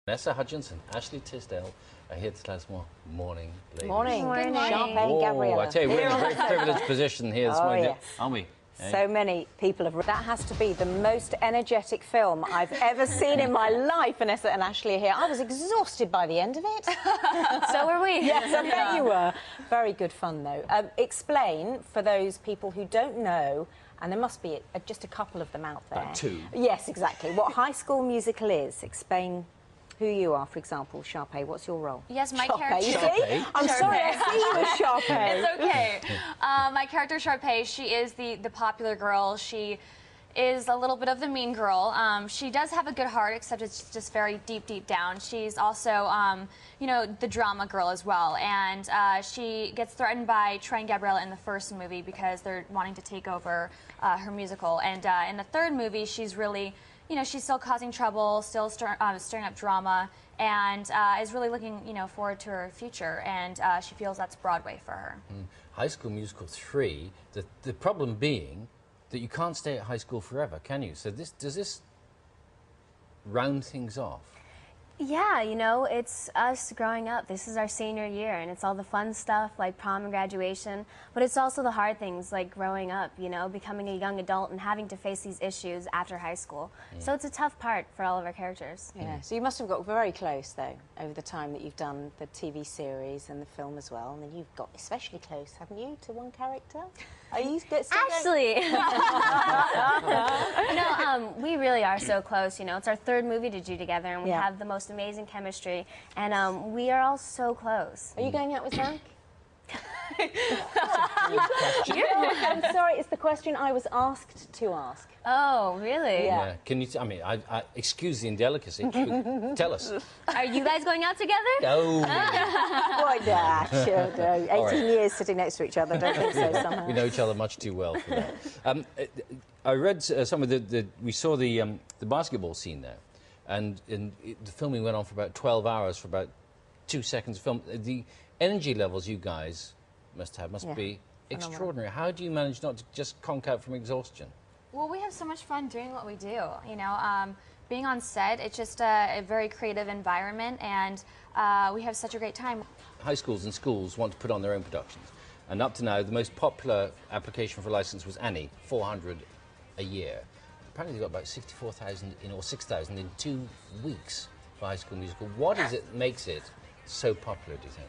Vanessa Hudgens and Ashley Tisdale are here to tell us more. Morning, ladies. Morning. Good morning. Champagne, Gabriella. I tell you, we're in a very privileged position here this morning, yes. aren't we? Eh? So many people have... That has to be the most energetic film I've ever seen in my life. Vanessa and Ashley are here. I was exhausted by the end of it. So were we. Yes, I bet you were. Very good fun, though. Explain, for those people who don't know, and there must be just a couple of them out there. About two. Yes, exactly. What High School Musical is. Explain who you are, for example. Sharpay, what's your role? Yes, my Sharpay, character... you see? I'm sorry, I see you as Sharpay. It's okay. My character, Sharpay, she is the popular girl. She is a little bit of the mean girl. She does have a good heart, except it's just very deep down. She's also, you know, the drama girl as well. And she gets threatened by Troy and Gabriella in the first movie because they're wanting to take over her musical. And in the third movie, she's really... You know, she's still causing trouble, still stirring up drama, and is really looking, you know, forward to her future. And she feels that's Broadway for her. High School Musical 3, the problem being that you can't stay at high school forever, can you? So does this round things off? Yeah, you know, it's us growing up. This is our senior year, and it's all the fun stuff like prom and graduation, but it's also the hard things like growing up, you know, becoming a young adult and having to face these issues after high school. So it's a tough part for all of our characters. Yeah, so you must have got very close, though, over the time that you've done the TV series and the film as well, and then you've got especially close, haven't you, to one character? Are you still Ashley! No, we really are so close, you know. It's our third movie to do together, and we have the most amazing chemistry, and we are all so close. Are you going out with Zach? I'm sorry, it's the question I was asked to ask. Oh, really? Yeah. Can you? I mean, I excuse the indelicacy. Tell us. Are you guys going out together? No. Why not? Sure do. 18 right. years sitting next to each other. Don't think so somehow. We know each other much too well for that. I read some of we saw the basketball scene there, and the filming went on for about 12 hours for about 2 seconds of film. The energy levels you guys must be extraordinary. How do you manage not to just conk out from exhaustion? Well, we have so much fun doing what we do, you know. Being on set, it's just a very creative environment, and we have such a great time. High schools and schools want to put on their own productions, and up to now, the most popular application for a license was Annie, 400 a year. Apparently, they got about 64,000 or 6,000 in 2 weeks for High School Musical. What is it that makes it so popular, do you think?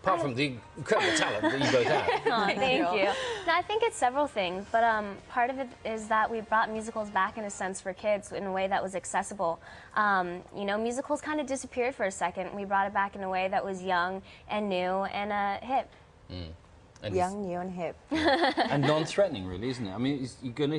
Apart from the incredible talent that you both have. Oh, thank you. No, I think it's several things, but part of it is that we brought musicals back in a sense for kids in a way that was accessible. You know, musicals kind of disappeared for a second. We brought it back in a way that was young and new and hip. And young, new and hip. And non-threatening, really, isn't it? I mean,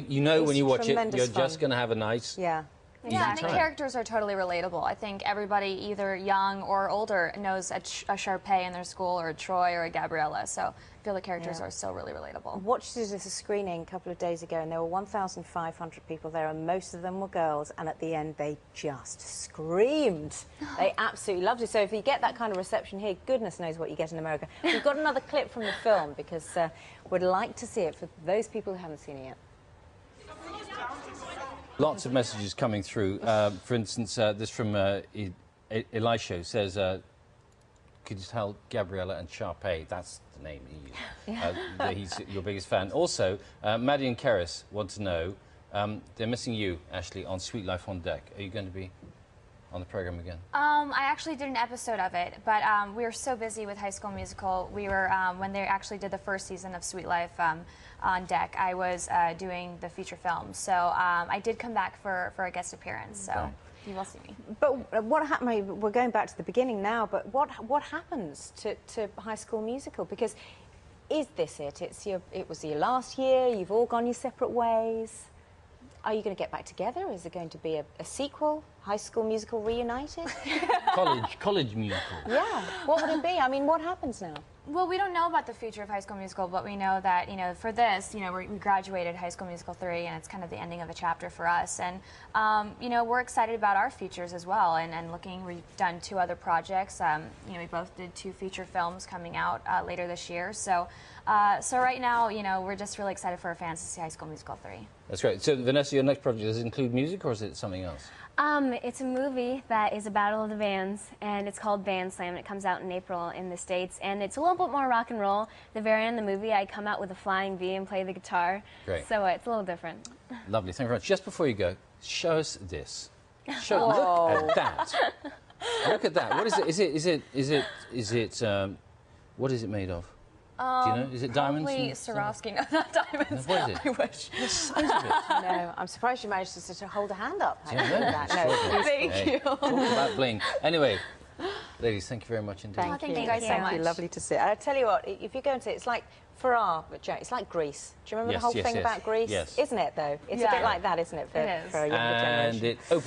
you know when you watch it, you're just going to have a nice... Yeah, the characters are totally relatable. I think everybody, either young or older, knows a Sharpay in their school, or a Troy, or a Gabriella. So I feel the characters are still really relatable. I watched it as a screening a couple of days ago, and there were 1,500 people there, and most of them were girls, and at the end they just screamed. They absolutely loved it. So if you get that kind of reception here, goodness knows what you get in America. We've got another clip from the film, because we'd like to see it for those people who haven't seen it yet. Lots of messages coming through. For instance, this from Elisha says, could you tell Gabriella and Sharpay, that's the name he used, that he's your biggest fan. Also, Maddie and Keris want to know, they're missing you, Ashley, on Sweet Life on Deck. Are you going to be on the programme again? I actually did an episode of it, but we were so busy with High School Musical. We were, when they actually did the first season of Sweet Life on Deck, I was doing the feature film. So I did come back for a guest appearance, so you will see me. But what happened, we're going back to the beginning now, but what happens to High School Musical? Because is this it? It was your last year, you've all gone your separate ways. Are you going to get back together? Is there going to be a sequel? High School Musical reunited? College musical. Yeah. What would it be? I mean, what happens now? Well, we don't know about the future of High School Musical, but we know that, you know, for this, you know, we graduated High School Musical 3, and it's kind of the ending of a chapter for us. And, you know, we're excited about our futures as well, and looking, we've done 2 other projects. You know, we both did 2 feature films coming out later this year. So right now, you know, we're just really excited for our fans to see High School Musical 3. That's great. So, Vanessa, your next project, does it include music, or is it something else? It's a movie that is a battle of the bands, and it's called Band Slam, and it comes out in April in the States, and it's a little bit more rock and roll. At the very end of the movie, I come out with a flying V and play the guitar. Great. So it's a little different. Lovely. Thank you very much. Just before you go, show us this. Look at that. Look at that. What is it? Is it? What is it made of? Do you know? Is it diamonds? Probably Swarovski. No, not diamonds. What is it? I wish. The size of it. No, I'm surprised you managed to hold a hand up. Yeah, no, That. it's Thank you. Talk about bling. Anyway, ladies, thank you very much indeed. Thank Thank you guys so Thank you. much. Lovely to see. I tell you what, if you go into it, it's like it's like Greece. Do you remember Yes, the whole yes, thing yes. about Greece? Yes. Isn't it though? It's a Yeah. bit like that, isn't it, for, It is. for a younger And generation? it opens.